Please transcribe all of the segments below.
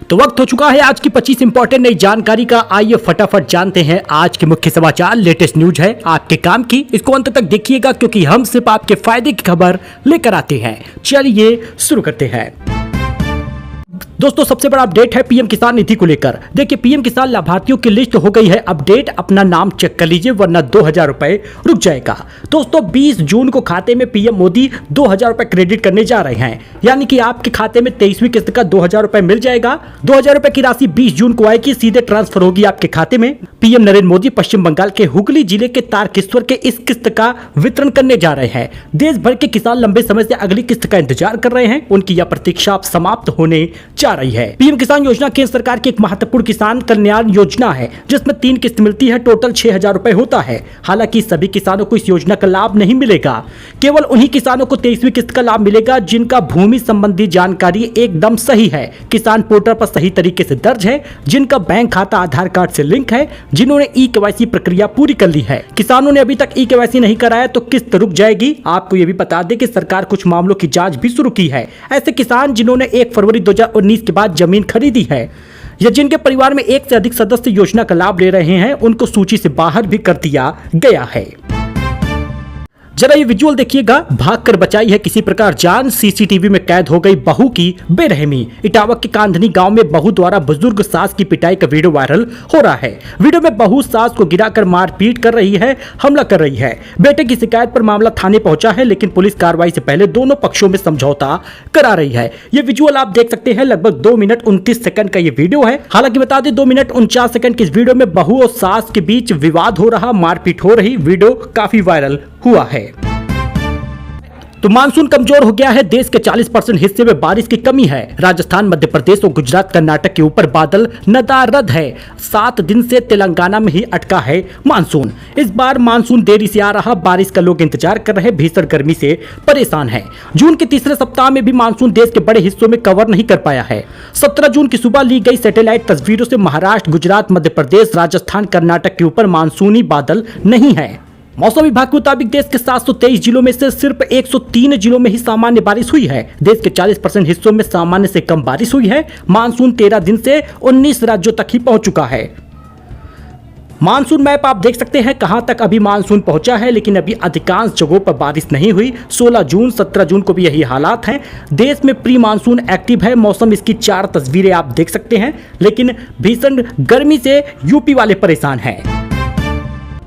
तो वक्त हो चुका है आज की 25 इंपॉर्टेंट नई जानकारी का। आइए फटाफट जानते हैं आज के मुख्य समाचार। लेटेस्ट न्यूज है आपके काम की, इसको अंत तक देखिएगा क्योंकि हम सिर्फ आपके फायदे की खबर लेकर आते हैं। चलिए शुरू करते हैं। दोस्तों सबसे बड़ा अपडेट है पीएम किसान निधि को लेकर। देखिए पीएम किसान लाभार्थियों की लिस्ट हो गई है अपडेट, अपना नाम चेक कर लीजिए वरना 2000 रुपए रुक जाएगा। दोस्तों 20 जून को खाते में पीएम मोदी 2000 रुपए क्रेडिट करने जा रहे हैं, यानी कि आपके खाते में 23वीं किस्त का 2000 रुपए मिल जाएगा। 2000 रुपए की राशि 20 जून को आएगी, सीधे ट्रांसफर होगी आपके खाते में। पीएम नरेंद्र मोदी पश्चिम बंगाल के हुगली जिले के तारकेश्वर के इस किस्त का वितरण करने जा रहे हैं। देश भर के किसान लंबे समय से अगली किस्त का इंतजार कर रहे हैं, उनकी यह प्रतीक्षा अब समाप्त होने जा रही है। पीएम किसान योजना केंद्र सरकार की एक महत्वपूर्ण किसान कल्याण योजना है जिसमें 3 किस्त मिलती है, टोटल 6000 रुपए होता है। हालांकि सभी किसानों को इस योजना का लाभ नहीं मिलेगा, केवल उन्हीं किसानों को 23वीं किस्त का लाभ मिलेगा जिनका भूमि संबंधी जानकारी एकदम सही है, किसान पोर्टल पर सही तरीके से दर्ज है, जिनका बैंक खाता आधार कार्ड से लिंक है, जिन्होंने ई-केवाईसी प्रक्रिया पूरी कर ली है। किसानों ने अभी तक ई-केवाईसी नहीं कराया तो किस्त रुक जाएगी। आपको यह भी बता दें कि सरकार कुछ मामलों की जांच भी शुरू की है। ऐसे किसान जिन्होंने 1 फरवरी 2019 के बाद जमीन खरीदी है या जिनके परिवार में 1 से अधिक सदस्य योजना का लाभ ले रहे हैं, उनको सूची से बाहर भी कर दिया गया है। जरा ये विजुअल देखिएगा। भागकर बचाई है किसी प्रकार जान, सीसीटीवी में कैद हो गई बहू की बेरहमी। इटावा के कांधनी गांव में बहू द्वारा बुजुर्ग सास की पिटाई का वीडियो वायरल हो रहा है। वीडियो में बहू सास को गिराकर मारपीट कर रही है, हमला कर रही है। बेटे की शिकायत पर मामला थाने पहुंचा है, लेकिन पुलिस कार्रवाई से पहले दोनों पक्षों में समझौता करा रही है। ये विजुअल आप देख सकते हैं, लगभग 2 मिनट 29 सेकंड का ये वीडियो है। हालांकि बता दें 2 मिनट 49 सेकंड की इस वीडियो में बहू और सास के बीच विवाद हो रहा, मारपीट हो रही। वीडियो काफी वायरल हुआ है। तो मानसून कमजोर हो गया है, देश के 40% हिस्से में बारिश की कमी है। राजस्थान, मध्य प्रदेश और गुजरात, कर्नाटक के ऊपर बादल नदारद है। 7 दिन से तेलंगाना में ही अटका है मानसून। इस बार मानसून देरी से आ रहा, बारिश का लोग इंतजार कर रहे, भीषण गर्मी से परेशान है। जून के तीसरे सप्ताह में भी मानसून देश के बड़े हिस्सों में कवर नहीं कर पाया है। 17 जून की सुबह ली गई सैटेलाइट तस्वीरों से महाराष्ट्र, गुजरात, मध्य प्रदेश, राजस्थान, कर्नाटक के ऊपर मानसूनी बादल नहीं है। मौसम विभाग के मुताबिक देश के 723 जिलों में से सिर्फ 103 जिलों में ही सामान्य बारिश हुई है। देश के 40% हिस्सों में सामान्य से कम बारिश हुई है। मानसून 13 दिन से 19 राज्यों तक ही पहुंच चुका है। मानसून मैप आप देख सकते हैं कहां तक अभी मानसून पहुंचा है, लेकिन अभी अधिकांश जगहों पर बारिश नहीं हुई। 16 जून 17 जून को भी यही हालात हैं। देश में प्री मानसून एक्टिव है मौसम, इसकी 4 तस्वीरें आप देख सकते हैं, लेकिन भीषण गर्मी से यूपी वाले परेशान हैं।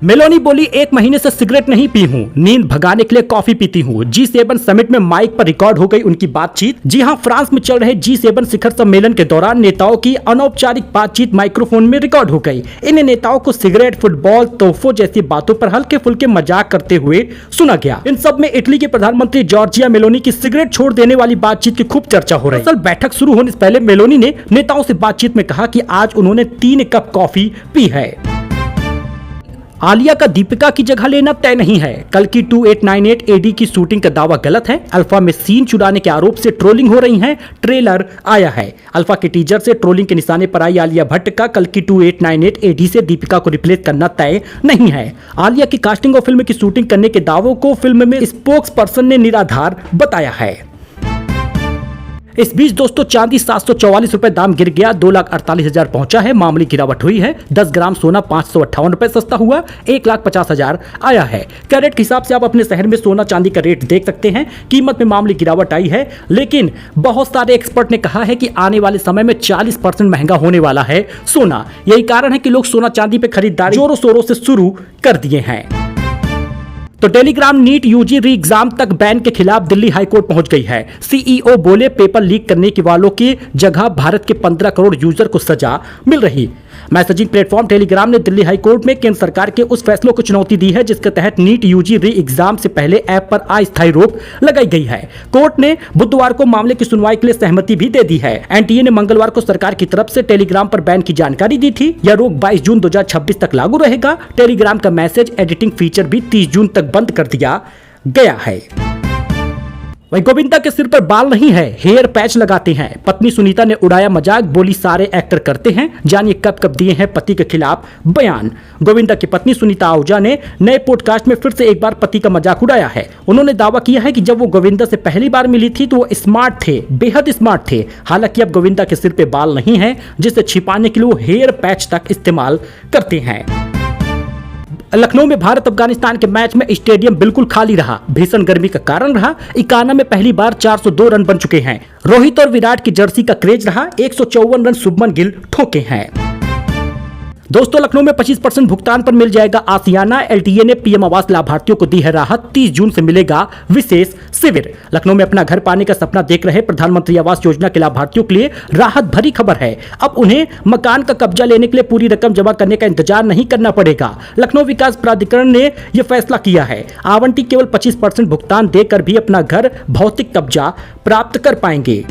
मेलोनी बोली 1 महीने से सिगरेट नहीं पी हूं, नींद भगाने के लिए कॉफी पीती हूं। G7 समिट में माइक पर रिकॉर्ड हो गई उनकी बातचीत। जी हां, फ्रांस में चल रहे G7 शिखर सम्मेलन के दौरान नेताओं की अनौपचारिक बातचीत माइक्रोफोन में रिकॉर्ड हो गई। इन नेताओं को सिगरेट, फुटबॉल, तोहफों जैसी बातों पर हल्के फुल्के मजाक करते हुए सुना गया। इन सब में इटली के प्रधानमंत्री जॉर्जिया मेलोनी की सिगरेट छोड़ देने वाली बातचीत की खूब चर्चा हो रही है। असल बैठक शुरू होने से पहले मेलोनी ने नेताओं से बातचीत में कहा कि आज उन्होंने 3 कप कॉफी पी है। आलिया का दीपिका की जगह लेना तय नहीं है। कल की 2898 AD की शूटिंग का दावा गलत है। अल्फा में सीन चुराने के आरोप से ट्रोलिंग हो रही है। ट्रेलर आया है। अल्फा के टीजर से ट्रोलिंग के निशाने पर आई आलिया भट्ट का कल की 2898 AD से दीपिका को रिप्लेस करना तय नहीं है। आलिया की कास्टिंग और फिल्म की शूटिंग करने के दावों को फिल्म में स्पोक्स पर्सन ने निराधार बताया है। इस बीच दोस्तों चांदी 744 रुपए दाम गिर गया, 2,48,000 पहुंचा है। मामूली गिरावट हुई है। 10 ग्राम सोना 558 रुपए सस्ता हुआ, 1,50,000 आया है। कैरेट के हिसाब से आप अपने शहर में सोना चांदी का रेट देख सकते हैं। कीमत में मामूली गिरावट आई है, लेकिन बहुत सारे एक्सपर्ट ने कहा है कि आने वाले समय में 40% महंगा होने वाला है सोना। यही कारण है कि लोग सोना चांदी पे खरीदारी जोरों शोरों से शुरू कर दिए हैं। तो Telegram NEET UG re exam तक बैन के खिलाफ दिल्ली हाईकोर्ट पहुंच गई है। सीईओ बोले पेपर लीक करने के वालों की जगह भारत के 15 करोड़ यूजर को सजा मिल रही। मैसेजिंग प्लेटफॉर्म टेलीग्राम ने दिल्ली हाईकोर्ट में केंद्र सरकार के उस फैसलों को चुनौती दी है जिसके तहत नीट यूजी री एग्जाम से पहले ऐप पर अस्थायी रोक लगाई गई है। कोर्ट ने बुधवार को मामले की सुनवाई के लिए सहमति भी दे दी है। एनटीए ने मंगलवार को सरकार की तरफ से टेलीग्राम पर बैन की जानकारी दी थी। यह रोक 22 जून 2026 तक लागू रहेगा। टेलीग्राम का मैसेज एडिटिंग फीचर भी 30 जून तक बंद कर दिया गया है। वही गोविंदा के सिर पर बाल नहीं है, हेयर पैच लगाते हैं। पत्नी सुनीता ने उड़ाया मजाक, बोली सारे एक्टर करते हैं। जानिए कब कब दिए हैं पति के खिलाफ बयान। गोविंदा की पत्नी सुनीता आहूजा ने नए पॉडकास्ट में फिर से एक बार पति का मजाक उड़ाया है। उन्होंने दावा किया है कि जब वो गोविंदा से पहली बार मिली थी तो वो स्मार्ट थे, बेहद स्मार्ट थे। हालांकि अब गोविंदा के सिर पे बाल नहीं है, जिसे छिपाने के लिए वो हेयर पैच तक इस्तेमाल करते हैं। लखनऊ में भारत अफगानिस्तान के मैच में स्टेडियम बिल्कुल खाली रहा। भीषण गर्मी का कारण रहा। इकाना में पहली बार 402 रन बन चुके हैं। रोहित और विराट की जर्सी का क्रेज रहा। 154 रन शुभमन गिल ठोके हैं। दोस्तों, लखनऊ में 25% भुगतान पर मिल जाएगा आसियाना। एलटीए ने पीएम आवास लाभार्थियों को दी है राहत। 30 जून से मिलेगा विशेष शिविर। लखनऊ में अपना घर पाने का सपना देख रहे प्रधानमंत्री आवास योजना के लाभार्थियों के लिए राहत भरी खबर है। अब उन्हें मकान का कब्जा लेने के लिए पूरी रकम जमा करने का इंतजार नहीं करना पड़ेगा। लखनऊ विकास प्राधिकरण ने यह फैसला किया है। आवंटी केवल 25% भुगतान देकर भी अपना घर भौतिक कब्जा प्राप्त कर पाएंगे।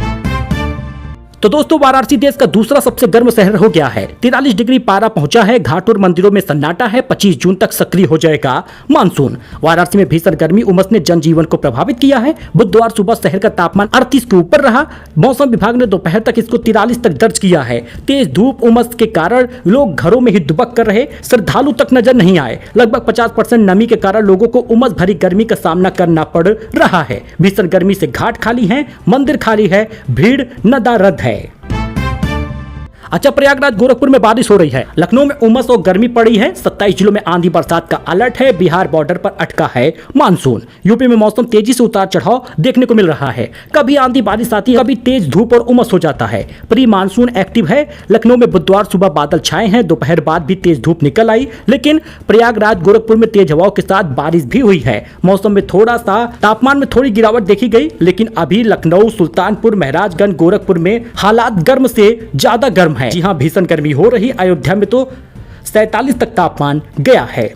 तो दोस्तों, वाराणसी देश का दूसरा सबसे गर्म शहर हो गया है। 43 डिग्री पारा पहुंचा है। घाट और मंदिरों में सन्नाटा है। 25 जून तक सक्रिय हो जाएगा मानसून। वाराणसी में भीषण गर्मी उमस ने जनजीवन को प्रभावित किया है। बुधवार सुबह शहर का तापमान 38 के ऊपर रहा। मौसम विभाग ने दोपहर तक इसको 43 तक दर्ज किया है। तेज धूप उमस के कारण लोग घरों में ही दुबक कर रहे। श्रद्धालु तक नजर नहीं आए। लगभग 50% नमी के कारण लोगों को उमस भरी गर्मी का सामना करना पड़ रहा है। भीषण गर्मी से घाट खाली है, मंदिर खाली है, भीड़ नदारद है। अच्छा, प्रयागराज गोरखपुर में बारिश हो रही है। लखनऊ में उमस और गर्मी पड़ी है। 27 जिलों में आंधी बरसात का अलर्ट है। बिहार बॉर्डर पर अटका है मानसून। यूपी में मौसम तेजी से उतार चढ़ाव देखने को मिल रहा है। कभी आंधी बारिश आती है, कभी तेज धूप और उमस हो जाता है। प्री मानसून एक्टिव है। लखनऊ में बुधवार सुबह बादल छाए हैं। दोपहर बाद भी तेज धूप निकल आई, लेकिन प्रयागराज गोरखपुर में तेज हवाओं के साथ बारिश भी हुई है। मौसम में थोड़ा सा तापमान में थोड़ी गिरावट देखी गई, लेकिन अभी लखनऊ, सुल्तानपुर, महराजगंज, गोरखपुर में हालात गर्म से ज्यादा गर्म है। जी हां, भीषण गर्मी हो रही। अयोध्या में तो 47 तक तापमान गया है।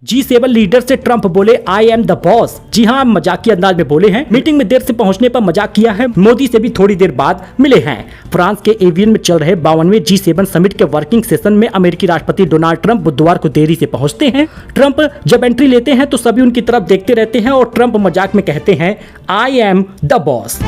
G7 लीडर से ट्रंप बोले आई एम द बॉस। जी हां, मजाकिया अंदाज में बोले हैं। मीटिंग में देर से पहुंचने पर मजाक किया है। मोदी से भी थोड़ी देर बाद मिले हैं। फ्रांस के एवियन में चल रहे 52वें G7 समिट के वर्किंग सेशन में अमेरिकी राष्ट्रपति डोनाल्ड ट्रंप बुधवार को देरी से पहुंचते हैं। ट्रंप जब एंट्री लेते हैं तो सभी उनकी तरफ देखते रहते हैं और ट्रंप मजाक में कहते हैं आई एम द बॉस।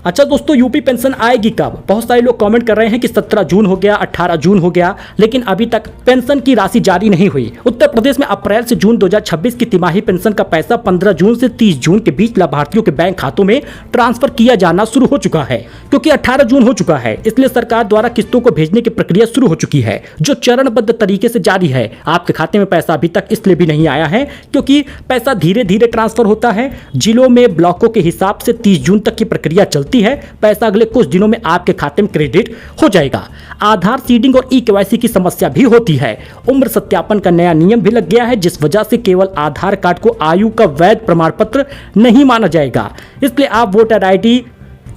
अच्छा दोस्तों, यूपी पेंशन आएगी कब? बहुत सारे लोग कमेंट कर रहे हैं कि 17 जून हो गया, 18 जून हो गया, लेकिन अभी तक पेंशन की राशि जारी नहीं हुई। उत्तर प्रदेश में अप्रैल से जून 2026 की तिमाही पेंशन का पैसा 15 जून से 30 जून के बीच लाभार्थियों के बैंक खातों में ट्रांसफर किया जाना शुरू हो चुका है। क्योंकि 18 जून हो चुका है, इसलिए सरकार द्वारा किस्तों को भेजने की प्रक्रिया शुरू हो चुकी है, जो चरणबद्ध तरीके से जारी है। आपके खाते में पैसा अभी तक इसलिए भी नहीं आया है क्योंकि पैसा धीरे धीरे ट्रांसफर होता है। जिलों में ब्लॉकों के हिसाब से 30 जून तक की प्रक्रिया चलती है। पैसा अगले कुछ दिनों में आपके खाते में क्रेडिट हो जाएगा। आधार सीडिंग और ई-केवाईसी की समस्या भी होती है। उम्र सत्यापन का नया नियम भी लग गया है, जिस वजह से केवल आधार कार्ड को आयु का वैध प्रमाण पत्र नहीं माना जाएगा। इसलिए आप वोटर आईडी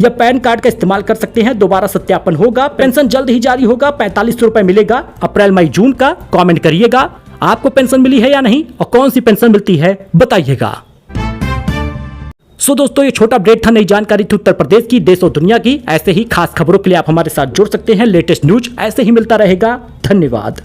या पैन कार्ड का इस्तेमाल कर सकते हैं। दोबारा सत्यापन होगा। पेंशन जल्द ही जारी होगा। 4500 रुपए मिलेगा अप्रैल मई जून का। कमेंट करिएगा आपको पेंशन मिली है या नहीं और कौन सी पेंशन मिलती है बताइएगा। सो दोस्तों, ये छोटा अपडेट था, नई जानकारी थी उत्तर प्रदेश की, देश और दुनिया की। ऐसे ही खास खबरों के लिए आप हमारे साथ जुड़ सकते हैं। लेटेस्ट न्यूज ऐसे ही मिलता रहेगा। धन्यवाद।